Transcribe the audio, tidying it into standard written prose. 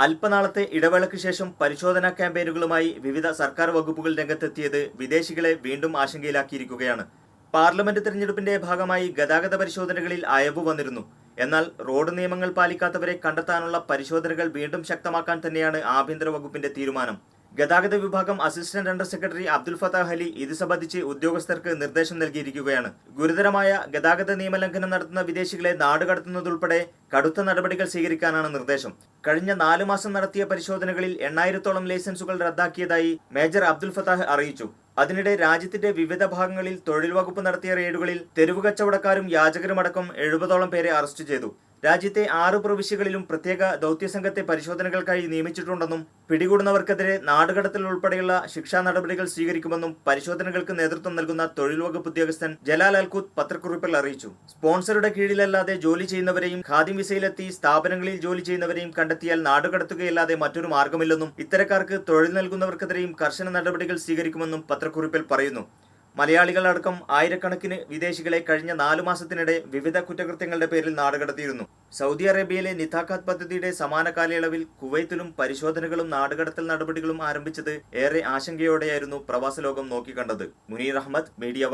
അല്പനാളത്തെ ഇടവേളയ്ക്ക് ശേഷം പരിശോധനാ ക്യാമ്പയിനുകളുമായി വിവിധ സർക്കാർ വകുപ്പുകൾ രംഗത്തെത്തിയത് വിദേശികളെ വീണ്ടും ആശങ്കയിലാക്കിയിരിക്കുകയാണ്. പാർലമെന്റ് തെരഞ്ഞെടുപ്പിന്റെ ഭാഗമായി ഗതാഗത പരിശോധനകളിൽ അയവ് വന്നിരുന്നു. എന്നാൽ റോഡ് നിയമങ്ങൾ പാലിക്കാത്തവരെ കണ്ടെത്താനുള്ള പരിശോധനകൾ വീണ്ടും ശക്തമാക്കാൻ തന്നെയാണ് ആഭ്യന്തര വകുപ്പിന്റെ തീരുമാനം. ഗതാഗത വിഭാഗം assistant under secretary Abdul Fattah Ali ഇത് സംബന്ധിച്ച് ഉദ്യോഗസ്ഥർക്ക് നിർദ്ദേശം നൽകിയിരിക്കുകയാണ്. ഗുരുതരമായ ഗതാഗത നിയമലംഘനം നടത്തുന്ന വിദേശികളെ നാടുകടത്തുന്നതുൾപ്പെടെ കടുത്ത നടപടികൾ സ്വീകരിക്കാനാണ് നിർദ്ദേശം. കഴിഞ്ഞ 4 മാസം നടത്തിയ പരിശോധനകളിൽ 8000-ഓളം ലൈസൻസുകൾ റദ്ദാക്കിയതായി മേജർ അബ്ദുൽ ഫത്താഹ് അറിയിച്ചു. അതിനിടെ രാജ്യത്തിന്റെ വിവിധ ഭാഗങ്ങളിൽ തൊഴിൽ വകുപ്പ് നടത്തിയ റെയ്ഡുകളിൽ തെരുവ് കച്ചവടക്കാരും യാചകരുമടക്കം 70ഓളം പേരെ അറസ്റ്റ് ചെയ്തു. രാജ്യത്തെ 6 പ്രവിശ്യകളിലും പ്രത്യേക ദൗത്യസംഘത്തെ പരിശോധനകൾക്കായി നിയമിച്ചിട്ടുണ്ടെന്നും പിടികൂടുന്നവർക്കെതിരെ നാടുകടത്തൽ ഉൾപ്പെടെയുള്ള ശിക്ഷാ നടപടികൾ സ്വീകരിക്കുമെന്നും പരിശോധനകൾക്ക് നേതൃത്വം നൽകുന്ന തൊഴിൽ വകുപ്പ് ഉദ്യോഗസ്ഥൻ ജലാൽ അൽകൂത്ത് പത്രക്കുറിപ്പിൽ അറിയിച്ചു. സ്പോൺസറുടെ കീഴിലല്ലാതെ ജോലി ചെയ്യുന്നവരെയും ഖാദിം വിസയിലെത്തി സ്ഥാപനങ്ങളിൽ ജോലി ചെയ്യുന്നവരെയും കണ്ടെത്തിയാൽ നാടുകടത്തുകയല്ലാതെ മറ്റൊരു മാർഗമില്ലെന്നും ഇത്തരക്കാർക്ക് തൊഴിൽ നൽകുന്നവർക്കെതിരെയും കർശന നടപടികൾ സ്വീകരിക്കുമെന്നും പത്രക്കുറിപ്പിൽ പറയുന്നു. മലയാളികളടക്കം ആയിരക്കണക്കിന് വിദേശികളെ കഴിഞ്ഞ 4 മാസത്തിനിടെ വിവിധ കുറ്റകൃത്യങ്ങളുടെ പേരിൽ നാടുകടത്തിയിരുന്നു. സൗദി അറേബ്യയിലെ നിതാഖാത്ത് പദ്ധതിയുടെ സമാന കാലയളവിൽ കുവൈത്തിലും പരിശോധനകളും നാടുകടത്തൽ നടപടികളും ആരംഭിച്ചത് ഏറെ ആശങ്കയോടെയായിരുന്നു പ്രവാസ ലോകം നോക്കിക്കണ്ടത്. മുനീർ അഹമ്മദ്, മീഡിയ